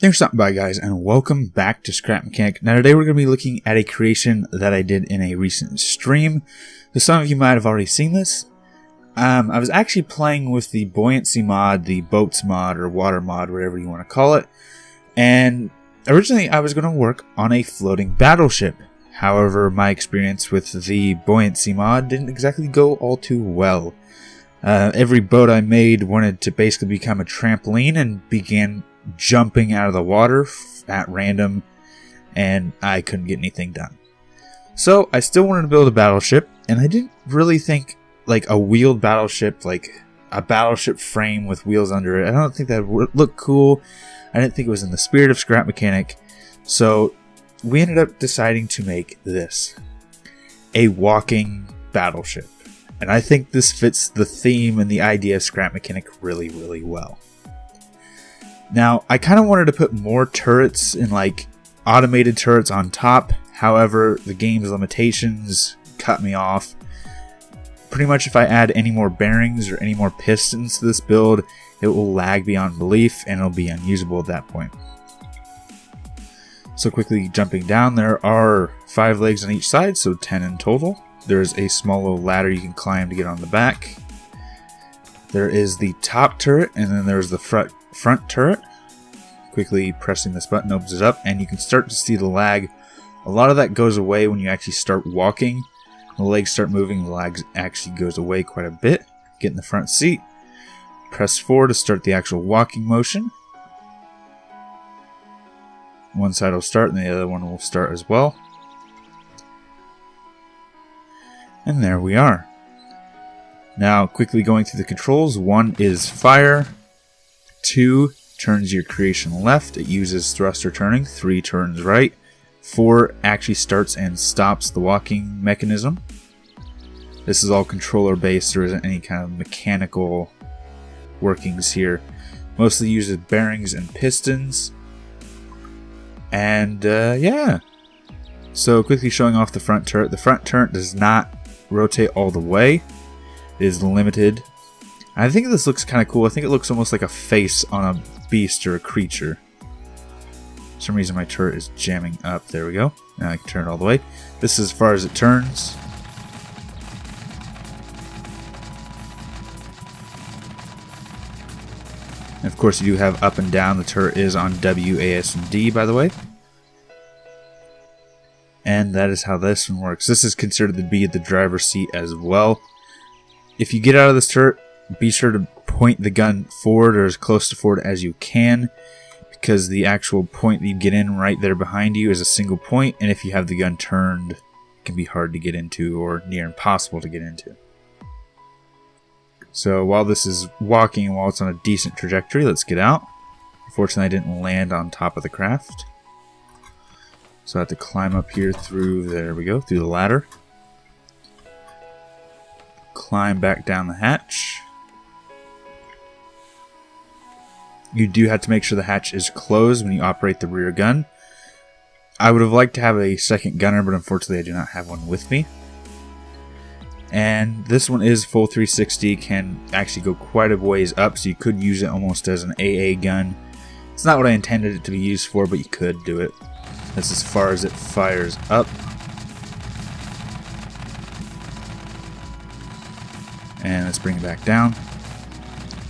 Thanks for stopping by, guys, and welcome back to Scrap Mechanic. Now today we're going to be looking at a creation that I did in a recent stream. So some of you might have already seen this. I was actually playing with the buoyancy mod, the boats mod, or water mod, whatever you want to call it. And originally I was going to work on a floating battleship. However, my experience with the buoyancy mod didn't exactly go all too well. Every boat I made wanted to basically become a trampoline and began jumping out of the water at random, and I couldn't get anything done. So I still wanted to build a battleship, and I didn't really think like a wheeled battleship, like a battleship frame with wheels under it. I don't think that would look cool. I didn't think it was in the spirit of Scrap Mechanic. So we ended up deciding to make this, a walking battleship. And I think this fits the theme and the idea of Scrap Mechanic really, really well. Now, I kind of wanted to put more turrets and like automated turrets on top. However, the game's limitations cut me off. Pretty much if I add any more bearings or any more pistons to this build, it will lag beyond belief and it'll be unusable at that point. So quickly jumping down, there are 5 legs on each side, so 10 in total. There's a small little ladder you can climb to get on the back. There is the top turret, and then there's the front turret. Quickly pressing this button opens it up, and you can start to see the lag. A lot of that goes away when you actually start walking. The legs start moving, the lag actually goes away quite a bit. Get in the front seat. Press 4 to start the actual walking motion. One side will start, and the other one will start as well. And there we are. Now, quickly going through the controls. 1 is fire. 2 turns your creation left. It uses thruster turning. 3 turns right. 4 actually starts and stops the walking mechanism. This is all controller based. There isn't any kind of mechanical workings here. Mostly uses bearings and pistons. And yeah. So quickly showing off the front turret. The front turret does not rotate all the way. It is limited. I think this looks kind of cool. I think it looks almost like a face on a beast or a creature. For some reason my turret is jamming up. There we go. Now I can turn it all the way. This is as far as it turns. And of course you do have up and down. The turret is on W, A, S, and D, by the way. And that is how this one works. This is considered to be the driver's seat as well. If you get out of this turret, be sure to point the gun forward or as close to forward as you can, because the actual point that you get in right there behind you is a single point, and if you have the gun turned, it can be hard to get into or near impossible to get into. So while this is walking and while it's on a decent trajectory, let's get out. Unfortunately, I didn't land on top of the craft. So I have to climb up here through, there we go, through the ladder. Climb back down the hatch. You do have to make sure the hatch is closed when you operate the rear gun. I would have liked to have a second gunner, but unfortunately I do not have one with me. And this one is full 360, can actually go quite a ways up, so you could use it almost as an AA gun. It's not what I intended it to be used for, but you could do it. That's as far as it fires up. And let's bring it back down.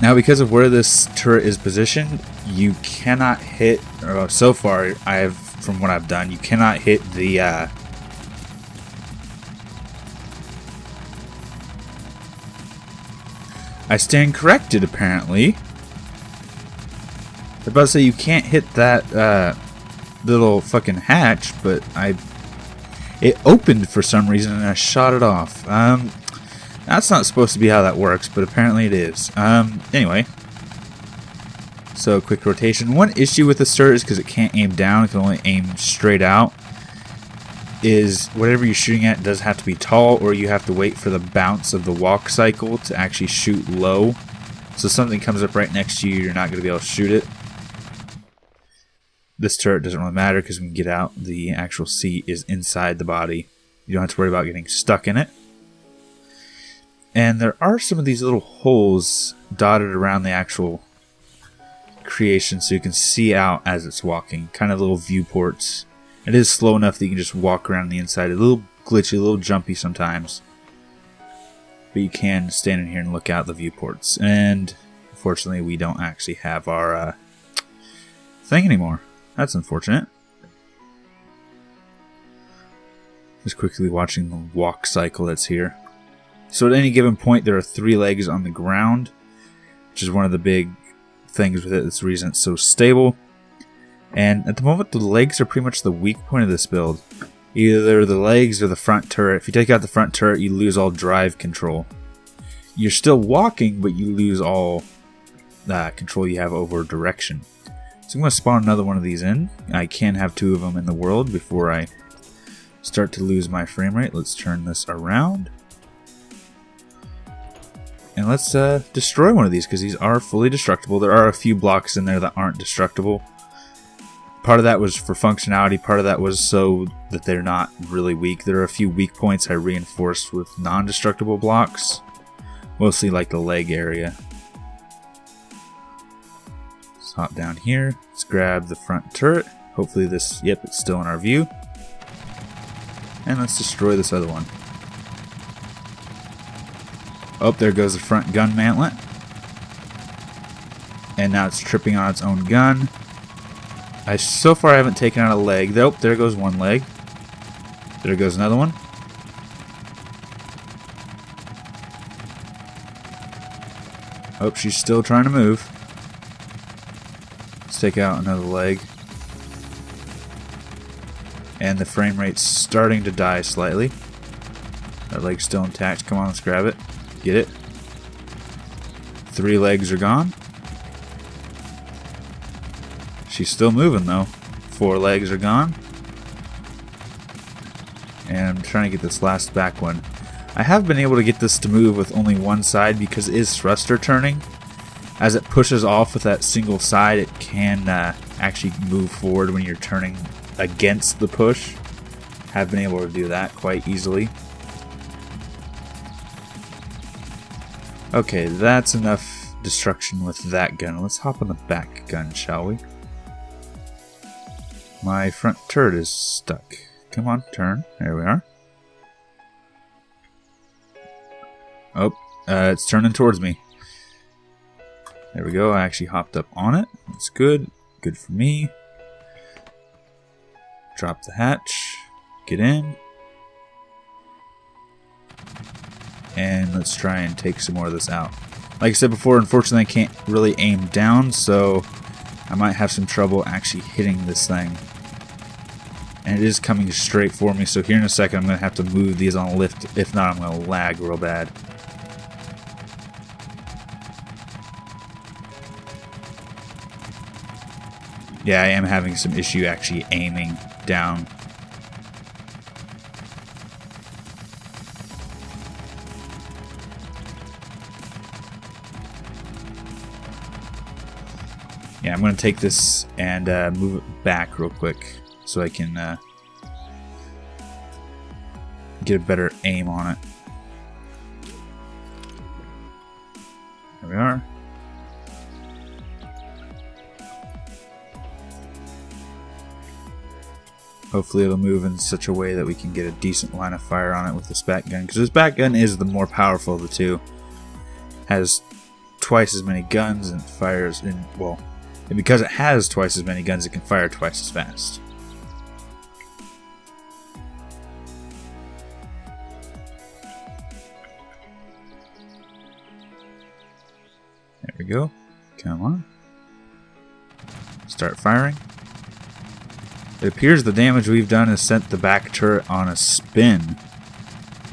Now, because of where this turret is positioned, you cannot hit, or so far, from what I've done, you cannot hit the I stand corrected, apparently. I was about to say you can't hit that little fucking hatch, but it opened for some reason and I shot it off. That's not supposed to be how that works, but apparently it is. Anyway, so quick rotation. One issue with this turret is because it can't aim down; it can only aim straight out. Is whatever you're shooting at does have to be tall, or you have to wait for the bounce of the walk cycle to actually shoot low. So if something comes up right next to you, you're not going to be able to shoot it. This turret doesn't really matter because when you get out, the actual seat is inside the body. You don't have to worry about getting stuck in it. And there are some of these little holes dotted around the actual creation so you can see out as it's walking. Kind of little viewports. It is slow enough that you can just walk around the inside. A little glitchy, a little jumpy sometimes. But you can stand in here and look out the viewports. And unfortunately, we don't actually have our thing anymore. That's unfortunate. Just quickly watching the walk cycle that's here. So at any given point, there are 3 legs on the ground, which is one of the big things with it. That's the reason it's so stable. And at the moment, the legs are pretty much the weak point of this build. Either the legs or the front turret. If you take out the front turret, you lose all drive control. You're still walking, but you lose all control you have over direction. So I'm going to spawn another one of these in. I can have 2 of them in the world before I start to lose my frame rate. Let's turn this around. And let's destroy one of these, because these are fully destructible. There are a few blocks in there that aren't destructible. Part of that was for functionality, part of that was so that they're not really weak. There are a few weak points I reinforced with non-destructible blocks. Mostly like the leg area. Let's hop down here. Let's grab the front turret. Hopefully this, yep, it's still in our view. And let's destroy this other one. Oh, there goes the front gun mantlet. And now it's tripping on its own gun. So far I haven't taken out a leg. Nope, there goes one leg. There goes another one. Oh, she's still trying to move. Let's take out another leg. And the frame rate's starting to die slightly. That leg's still intact. Come on, let's grab it. Get it. 3 legs are gone. She's still moving though. 4 legs are gone. And I'm trying to get this last back one. I have been able to get this to move with only one side because it is thruster turning. As it pushes off with that single side, it can actually move forward when you're turning against the push. Have been able to do that quite easily. Okay, that's enough destruction with that gun. Let's hop on the back gun, shall we? My front turret is stuck. Come on, turn. There we are. Oh, it's turning towards me. There we go. I actually hopped up on it. That's good. Good for me. Drop the hatch. Get in. And let's try and take some more of this out. Like I said before, unfortunately I can't really aim down, so I might have some trouble actually hitting this thing. And it is coming straight for me, so here in a second I'm going to have to move these on lift. If not, I'm going to lag real bad. Yeah, I am having some issue actually aiming down. Yeah, I'm going to take this and move it back real quick so I can get a better aim on it. There we are. Hopefully it'll move in such a way that we can get a decent line of fire on it with this back gun. Because this back gun is the more powerful of the two. Has twice as many guns and fires in, well, and because it has twice as many guns, it can fire twice as fast. There we go. Come on. Start firing. It appears the damage we've done has sent the back turret on a spin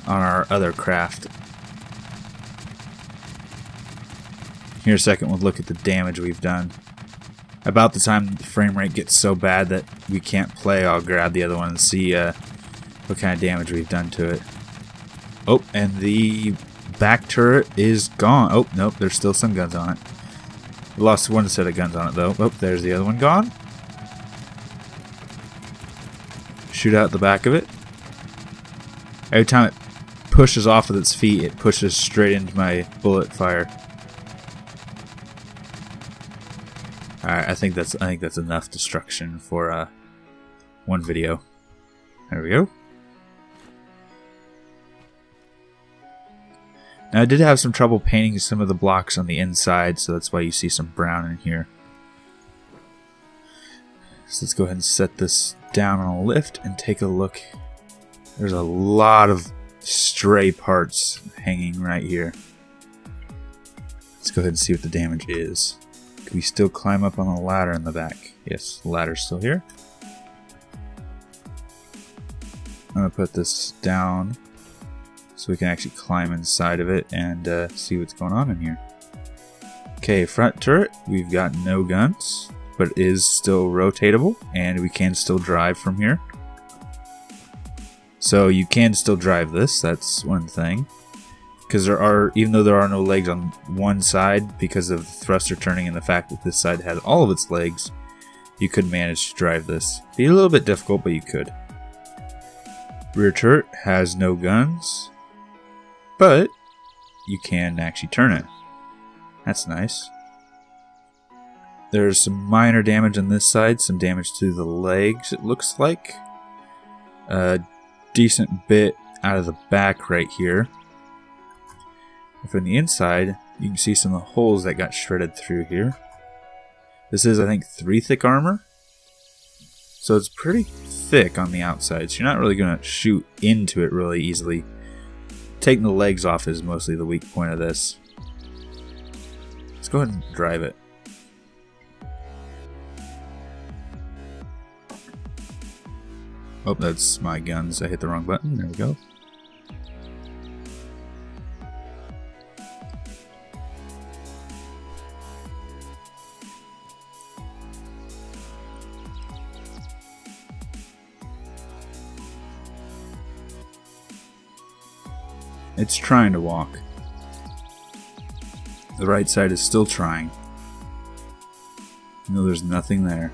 on our other craft. Here in a second we'll look at the damage we've done. About the time the frame rate gets so bad that we can't play, I'll grab the other one and see what kind of damage we've done to it. Oh, and the back turret is gone. Oh, nope, there's still some guns on it. We lost one set of guns on it though. Oh, there's the other one gone. Shoot out the back of it. Every time it pushes off with its feet, it pushes straight into my bullet fire. Alright, I think that's enough destruction for one video. There we go. Now I did have some trouble painting some of the blocks on the inside, so that's why you see some brown in here. So let's go ahead and set this down on a lift and take a look. There's a lot of stray parts hanging right here. Let's go ahead and see what the damage is. Can we still climb up on the ladder in the back? Yes, the ladder's still here. I'm going to put this down so we can actually climb inside of it and see what's going on in here. Okay, front turret, we've got no guns, but it is still rotatable and we can still drive from here. So you can still drive this, that's one thing. Because even though there are no legs on one side, because of the thruster turning and the fact that this side had all of its legs, you could manage to drive this. Be a little bit difficult, but you could. Rear turret has no guns, but you can actually turn it. That's nice. There's some minor damage on this side, some damage to the legs, it looks like. A decent bit out of the back right here. From the inside, you can see some of the holes that got shredded through here. This is, I think, 3 thick armor. So it's pretty thick on the outside, so you're not really going to shoot into it really easily. Taking the legs off is mostly the weak point of this. Let's go ahead and drive it. Oh, that's my guns. I hit the wrong button. There we go. It's trying to walk. The right side is still trying. No, there's nothing there.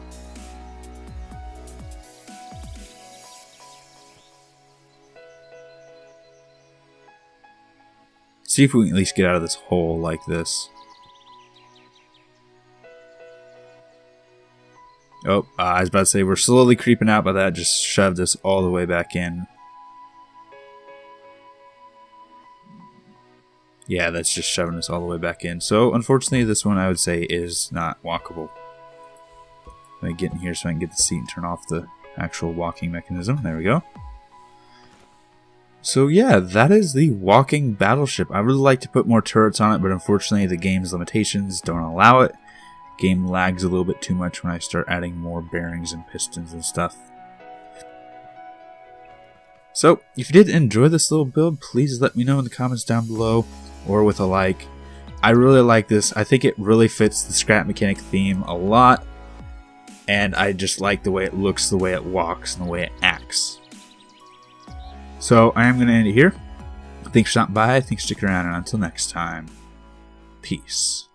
See if we can at least get out of this hole like this. Oh, I was about to say we're slowly creeping out, but that just shoved us all the way back in. Yeah, that's just shoving us all the way back in. So, unfortunately, this one I would say is not walkable. Let me get in here so I can get the seat and turn off the actual walking mechanism. There we go. So yeah, that is the walking battleship. I really like to put more turrets on it, but unfortunately the game's limitations don't allow it. Game lags a little bit too much when I start adding more bearings and pistons and stuff. So, if you did enjoy this little build, please let me know in the comments down below, or with a like. I really like this. I think it really fits the scrap mechanic theme a lot, and I just like the way it looks, the way it walks, and the way it acts. So, I am going to end it here. Thanks for stopping by, thanks for sticking around, and until next time, peace.